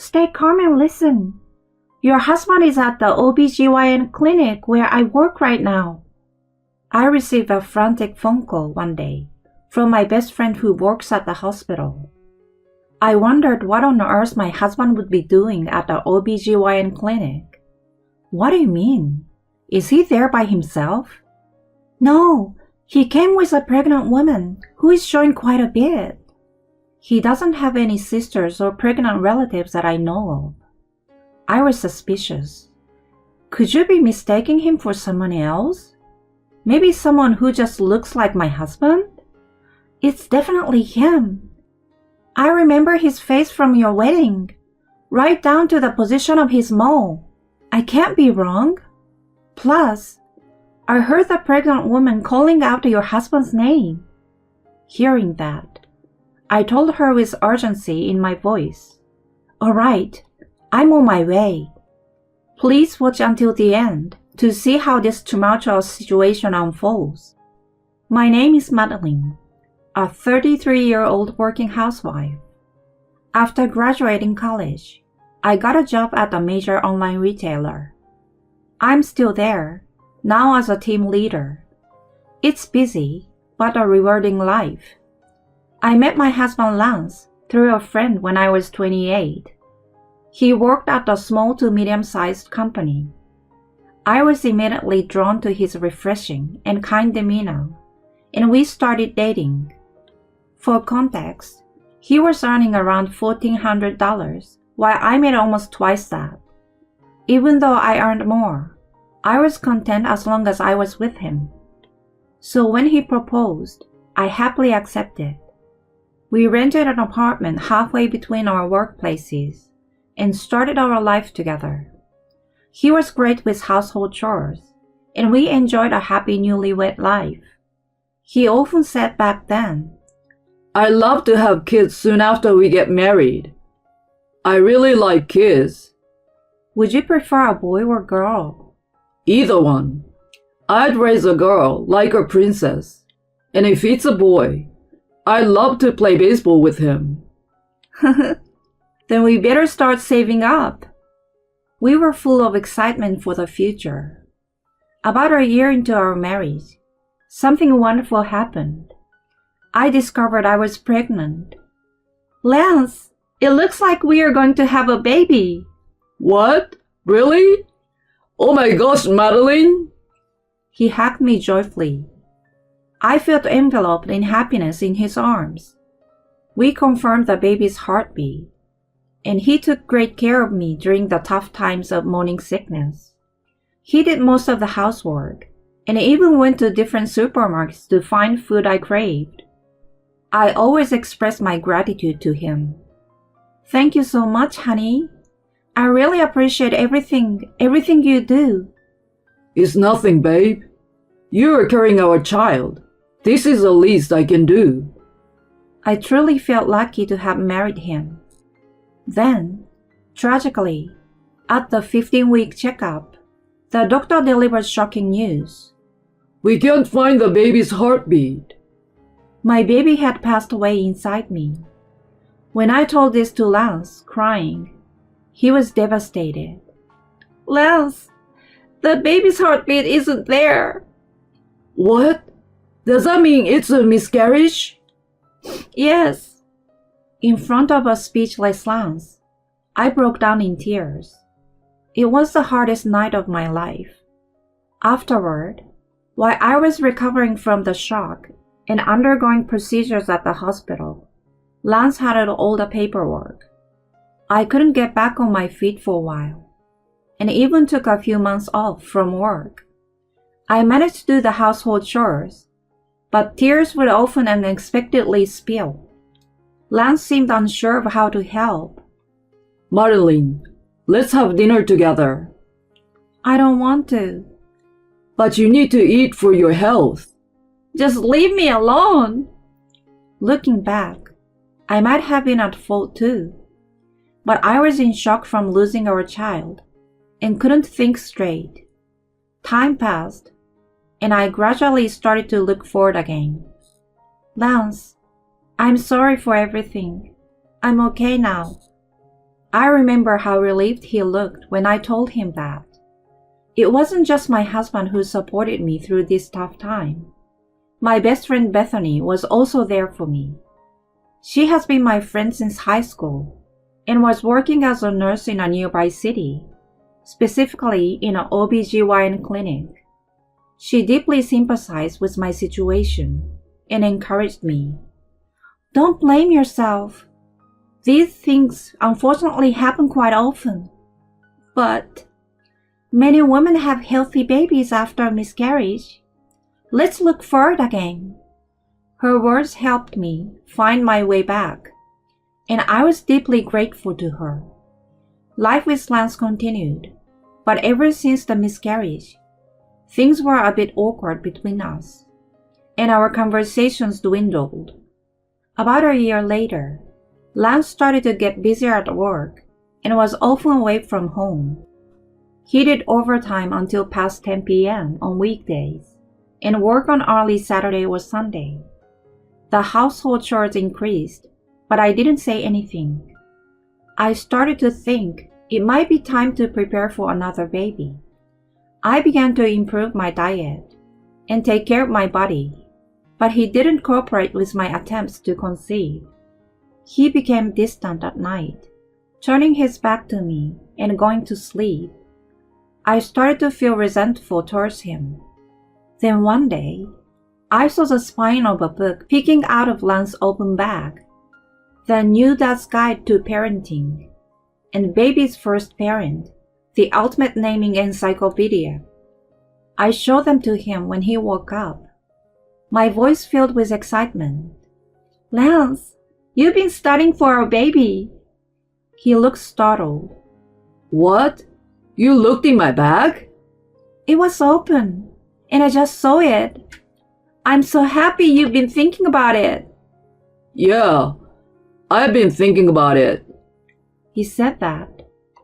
Stay calm and listen. Your husband is at the OB-GYN clinic where I work right now. I received a frantic phone call one day from my best friend who works at the hospital. I wondered what on earth my husband would be doing at the OB-GYN clinic. What do you mean? Is he there by himself? No, he came with a pregnant woman who is showing quite a bit. He doesn't have any sisters or pregnant relatives that I know of. I was suspicious. Could you be mistaking him for someone else? Maybe someone who just looks like my husband? It's definitely him. I remember his face from your wedding, right down to the position of his mole. I can't be wrong. Plus, I heard the pregnant woman calling out your husband's name. Hearing that, I told her with urgency in my voice, "All right, I'm on my way. Please watch until the end to see how this tumultuous situation unfolds." My name is Madeline, a 33-year-old working housewife. After graduating college, I got a job at a major online retailer. I'm still there, now as a team leader. It's busy, but a rewarding life. I met my husband Lance through a friend when I was 28. He worked at a small to medium-sized company. I was immediately drawn to his refreshing and kind demeanor, and we started dating. For context, he was earning around $1,400, while I made almost twice that. Even though I earned more, I was content as long as I was with him. So when he proposed, I happily accepted. We rented an apartment halfway between our workplaces and started our life together. He was great with household chores, and we enjoyed a happy newlywed life. He often said back then, "I'd love to have kids soon after we get married. I really like kids." Would you prefer a boy or girl? Either one. I'd raise a girl like a princess. And if it's a boy, I'd love to play baseball with him. Then we better start saving up. We were full of excitement for the future. About a year into our marriage, something wonderful happened. I discovered I was pregnant. "Lance, it looks like we are going to have a baby." "What? Really? Oh my gosh, Madeline!" He hugged me joyfully. I felt enveloped in happiness in his arms. We confirmed the baby's heartbeat, and he took great care of me during the tough times of morning sickness. He did most of the housework, and even went to different supermarkets to find food I craved. I always expressed my gratitude to him. "Thank you so much, honey. I really appreciate everything you do." "It's nothing, babe. You are carrying our child. This is the least I can do." I truly felt lucky to have married him. Then, tragically, at the 15-week checkup, the doctor delivered shocking news. "We can't find the baby's heartbeat." My baby had passed away inside me. When I told this to Lance, crying, he was devastated. "Lance, the baby's heartbeat isn't there." "What? Does that mean it's a miscarriage?" "Yes." In front of a speechless Lance, I broke down in tears. It was the hardest night of my life. Afterward, while I was recovering from the shock and undergoing procedures at the hospital, Lance handled all the paperwork. I couldn't get back on my feet for a while, and even took a few months off from work. I managed to do the household chores, but tears would often unexpectedly spill. Lance seemed unsure of how to help. "Madeline, let's have dinner together." "I don't want to." "But you need to eat for your health." "Just leave me alone." Looking back, I might have been at fault too, but I was in shock from losing our child and couldn't think straight. Time passed, and I gradually started to look forward again. "Lance, I'm sorry for everything. I'm okay now." I remember how relieved he looked when I told him that. It wasn't just my husband who supported me through this tough time. My best friend Bethany was also there for me. She has been my friend since high school and was working as a nurse in a nearby city, specifically in an OB-GYN clinic. She deeply sympathized with my situation and encouraged me. Don't blame yourself. These things unfortunately happen quite often. But many women have healthy babies after a miscarriage. Let's look forward again. Her words helped me find my way back, and I was deeply grateful to her. Life with Lance continued, but ever since the miscarriage, things were a bit awkward between us, and our conversations dwindled. About a year later, Lance started to get busier at work and was often away from home. He did overtime until past 10 p.m. on weekdays and worked on early Saturday or Sunday. The household chores increased, but I didn't say anything. I started to think it might be time to prepare for another baby. I began to improve my diet and take care of my body, but he didn't cooperate with my attempts to conceive. He became distant at night, turning his back to me and going to sleep. I started to feel resentful towards him. Then one day, I saw the spine of a book peeking out of Lance's open bag. The New Dad's Guide to Parenting and Baby's First Parent, the ultimate naming encyclopedia. I showed them to him when he woke up. My voice filled with excitement. Lance, you've been studying for a baby. He looked startled. What? You looked in my bag? It was open, and I just saw it. I'm so happy you've been thinking about it. Yeah, I've been thinking about it. He said that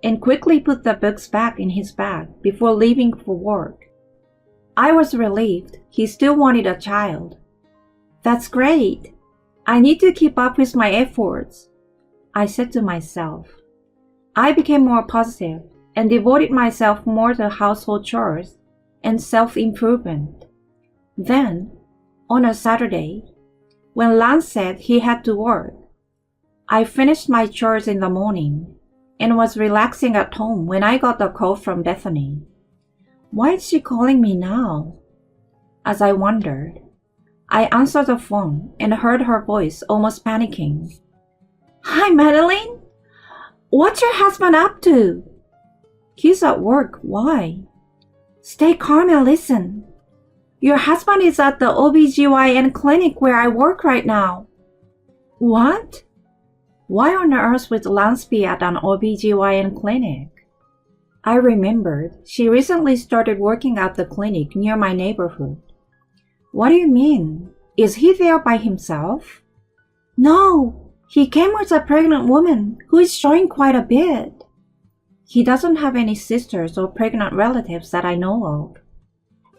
and quickly put the books back in his bag before leaving for work. I was relieved he still wanted a child. That's great. I need to keep up with my efforts, I said to myself. I became more positive and devoted myself more to household chores and self-improvement. Then, on a Saturday, when Lance said he had to work, I finished my chores in the morning and was relaxing at home when I got a call from Bethany. Why is she calling me now? As I wondered, I answered the phone and heard her voice almost panicking. Hi, Madeline. What's your husband up to? He's at work. Why? Stay calm and listen. Your husband is at the OB-GYN clinic where I work right now. What? Why on earth would Lance be at an OB-GYN clinic? I remembered she recently started working at the clinic near my neighborhood. What do you mean? Is he there by himself? No, he came with a pregnant woman who is showing quite a bit. He doesn't have any sisters or pregnant relatives that I know of.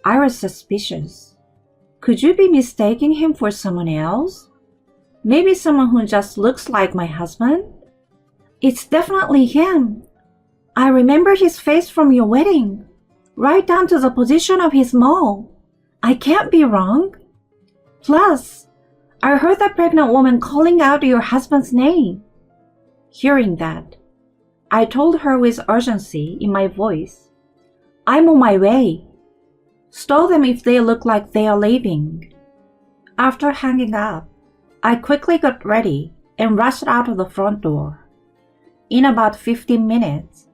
I was suspicious. Could you be mistaking him for someone else? Maybe someone who just looks like my husband? It's definitely him. I remember his face from your wedding, right down to the position of his mole. I can't be wrong. Plus, I heard that pregnant woman calling out your husband's name. Hearing that, I told her with urgency in my voice, I'm on my way. Stall them if they look like they are leaving. After hanging up, I quickly got ready and rushed out of the front door. In about 15 minutes,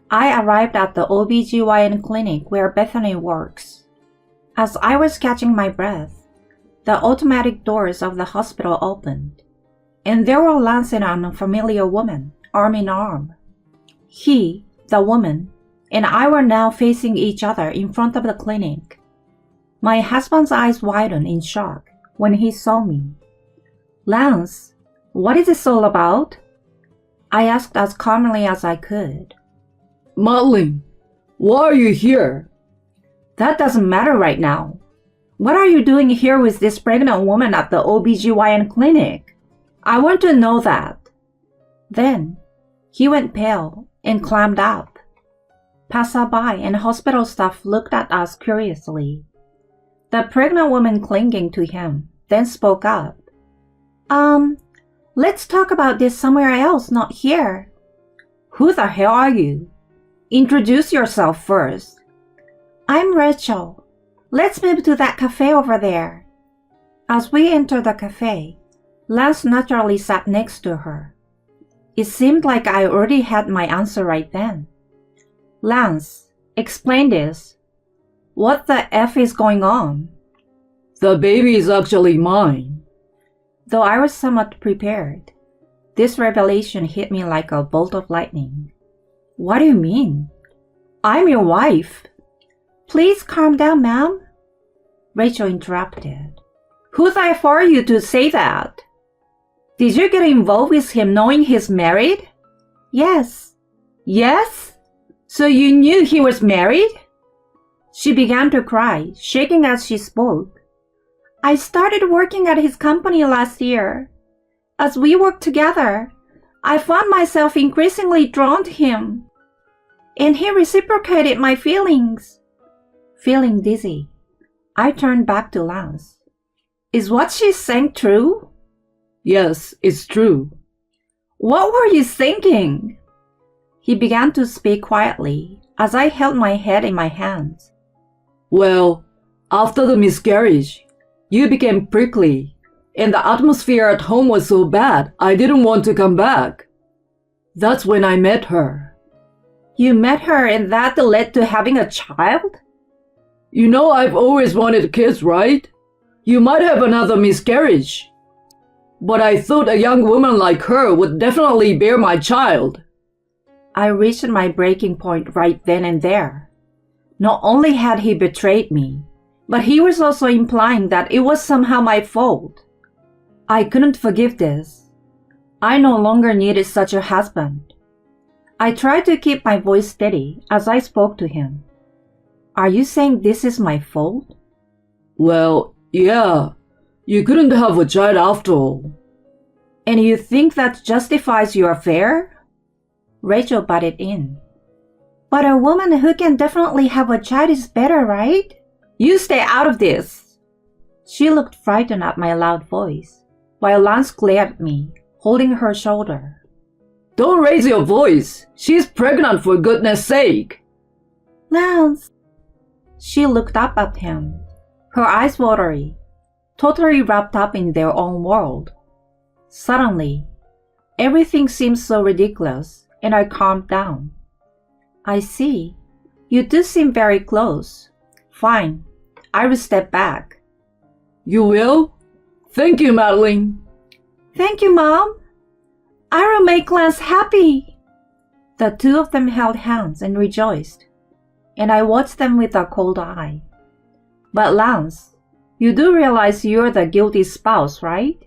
I arrived at the OB-GYN clinic where Bethany works. As I was catching my breath, the automatic doors of the hospital opened, and there were Lance and an unfamiliar woman, arm in arm. He, the woman, and I were now facing each other in front of the clinic. My husband's eyes widened in shock when he saw me. Lance, what is this all about? I asked as calmly as I could. Madeline, why are you here? That doesn't matter right now. What are you doing here with this pregnant woman at the OB-GYN clinic? I want to know that. Then, He went pale and climbed up. Passerby and hospital staff looked at us curiously. The pregnant woman clinging to him then spoke up. Let's talk about this somewhere else, not here. Who the hell are you? Introduce yourself first. I'm Rachel. Let's move to that cafe over there. As we entered the cafe, Lance naturally sat next to her. It seemed like I already had my answer right then. Lance, explain this. What the F is going on? The baby is actually mine. Though I was somewhat prepared, this revelation hit me like a bolt of lightning. What do you mean? I'm your wife. Please calm down, ma'am. Rachel interrupted. Who the F are you to say that? Did you get involved with him knowing he's married? Yes. Yes? So you knew he was married? She began to cry, shaking as she spoke. I started working at his company last year. As we worked together, I found myself increasingly drawn to him. And he reciprocated my feelings. Feeling dizzy, I turned back to Lance. Is what she's saying true? Yes, it's true. What were you thinking? He began to speak quietly as I held my head in my hands. Well, after the miscarriage, you became prickly, and the atmosphere at home was so bad I didn't want to come back. That's when I met her. You met her and that led to having a child? You know I've always wanted kids, right? You might have another miscarriage. But I thought a young woman like her would definitely bear my child. I reached my breaking point right then and there. Not only had he betrayed me, but he was also implying that it was somehow my fault. I couldn't forgive this. I no longer needed such a husband. I tried to keep my voice steady as I spoke to him. Are you saying this is my fault? Well, yeah. You couldn't have a child after all. And you think that justifies your affair? Rachel butted in. But a woman who can definitely have a child is better, right? You stay out of this. She looked frightened at my loud voice, while Lance glared at me, holding her shoulder. Don't raise your voice. She's pregnant, for goodness sake. Lance. She looked up at him, her eyes watery, totally wrapped up in their own world. Suddenly, everything seemed so ridiculous, and I calmed down. I see. You do seem very close. Fine. I will step back. You will? Thank you, Madeline. Thank you, Mom. I will make Lance happy. The two of them held hands and rejoiced, and I watched them with a cold eye. But Lance, you do realize you're the guilty spouse, right?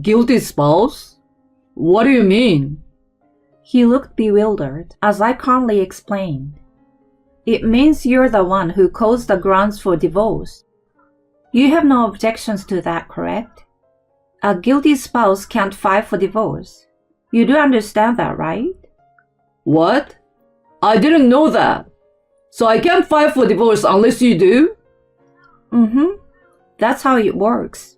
Guilty spouse? What do you mean? He looked bewildered as I calmly explained. It means you're the one who caused the grounds for divorce. You have no objections to that, correct? A guilty spouse can't file for divorce. You do understand that, right? What? I didn't know that. So I can't file for divorce unless you do? That's how it works.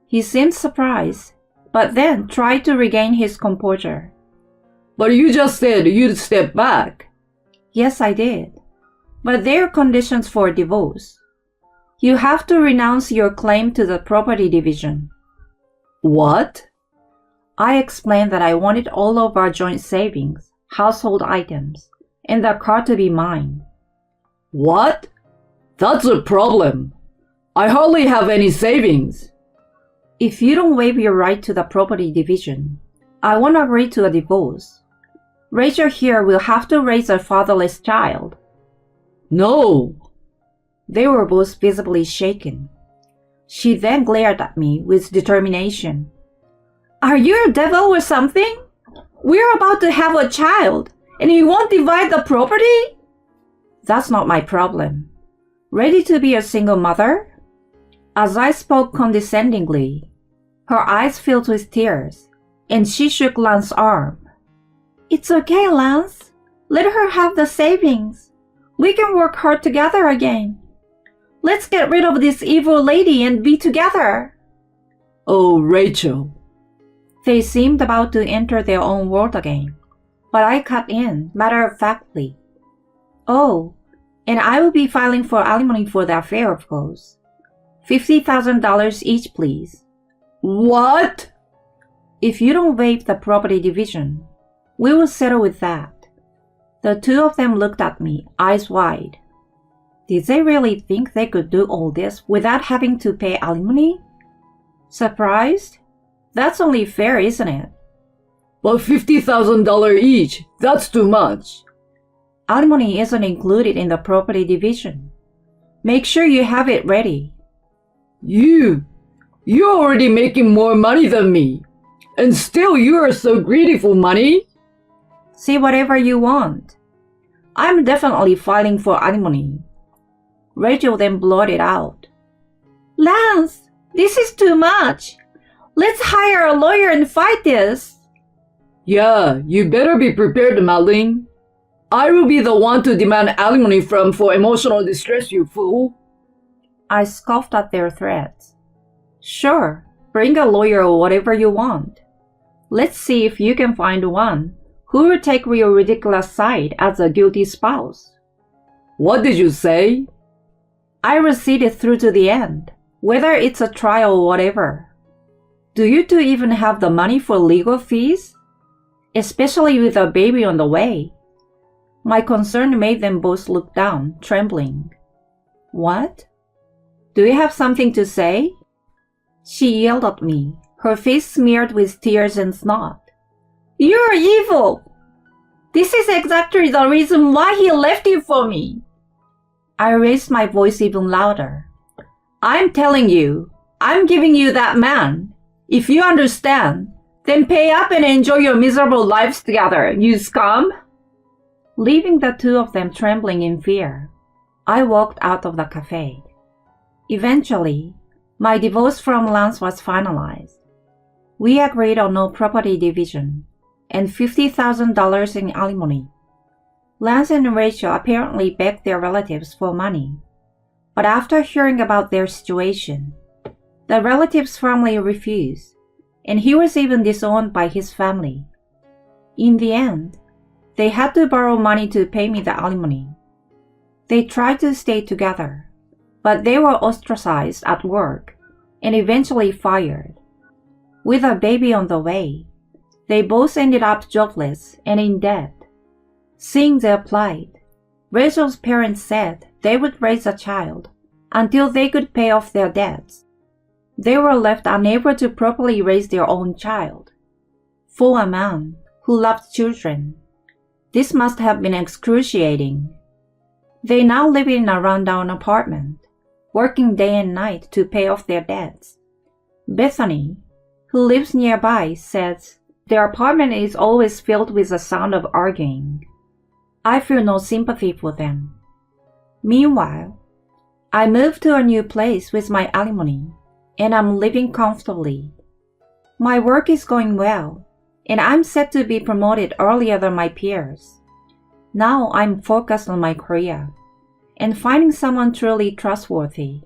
He seemed surprised, but then tried to regain his composure. But you just said you'd step back. Yes, I did. But there are conditions for divorce. You have to renounce your claim to the property division. What? I explained that I wanted all of our joint savings, household items, and the car to be mine. What? That's a problem. I hardly have any savings. If you don't waive your right to the property division, I won't agree to a divorce. Rachel here will have to raise a fatherless child. No. They were both visibly shaken. She then glared at me with determination. Are you a devil or something? We're about to have a child, and you won't divide the property? That's not my problem. Ready to be a single mother? As I spoke condescendingly, her eyes filled with tears, and she shook Lance's arm. It's okay, Lance. Let her have the savings. We can work hard together again. Let's get rid of this evil lady and be together. Oh, Rachel. They seemed about to enter their own world again, but I cut in matter-of-factly. Oh, and I will be filing for alimony for the affair, of course. $50,000 each, please. What? If you don't waive the property division, we will settle with that. The two of them looked at me, eyes wide. Did they really think they could do all this without having to pay alimony? Surprised? That's only fair, isn't it? But $50,000 each, that's too much. Alimony isn't included in the property division. Make sure you have it ready. You're already making more money than me. And still you are so greedy for money? See whatever you want. I'm definitely filing for alimony. Rachel then blurted out. Lance, this is too much. Let's hire a lawyer and fight this. Yeah, you better be prepared, Madeline. I will be the one to demand alimony from for emotional distress, you fool. I scoffed at their threats. Sure, bring a lawyer or whatever you want. Let's see if you can find one who will take your ridiculous side as a guilty spouse. What did you say? I will see it through to the end, whether it's a trial or whatever. Do you two even have the money for legal fees? Especially with a baby on the way. My concern made them both look down, trembling. What? Do you have something to say? She yelled at me, her face smeared with tears and snot. You're evil! This is exactly the reason why he left you for me. I raised my voice even louder. I'm telling you, I'm giving you that man. If you understand, then pay up and enjoy your miserable lives together, you scum! Leaving the two of them trembling in fear, I walked out of the cafe. Eventually, my divorce from Lance was finalized. We agreed on no property division and $50,000 in alimony. Lance and Rachel apparently begged their relatives for money, but after hearing about their situation, the relatives firmly refused, and he was even disowned by his family. In the end, they had to borrow money to pay me the alimony. They tried to stay together, but they were ostracized at work and eventually fired. With a baby on the way, they both ended up jobless and in debt. Seeing their plight, Rachel's parents said they would raise a child until they could pay off their debts. They were left unable to properly raise their own child. For a man who loved children, this must have been excruciating. They now live in a rundown apartment, working day and night to pay off their debts. Bethany, who lives nearby, says their apartment is always filled with the sound of arguing. I feel no sympathy for them. Meanwhile, I moved to a new place with my alimony, and I'm living comfortably. My work is going well, and I'm set to be promoted earlier than my peers. Now I'm focused on my career and finding someone truly trustworthy.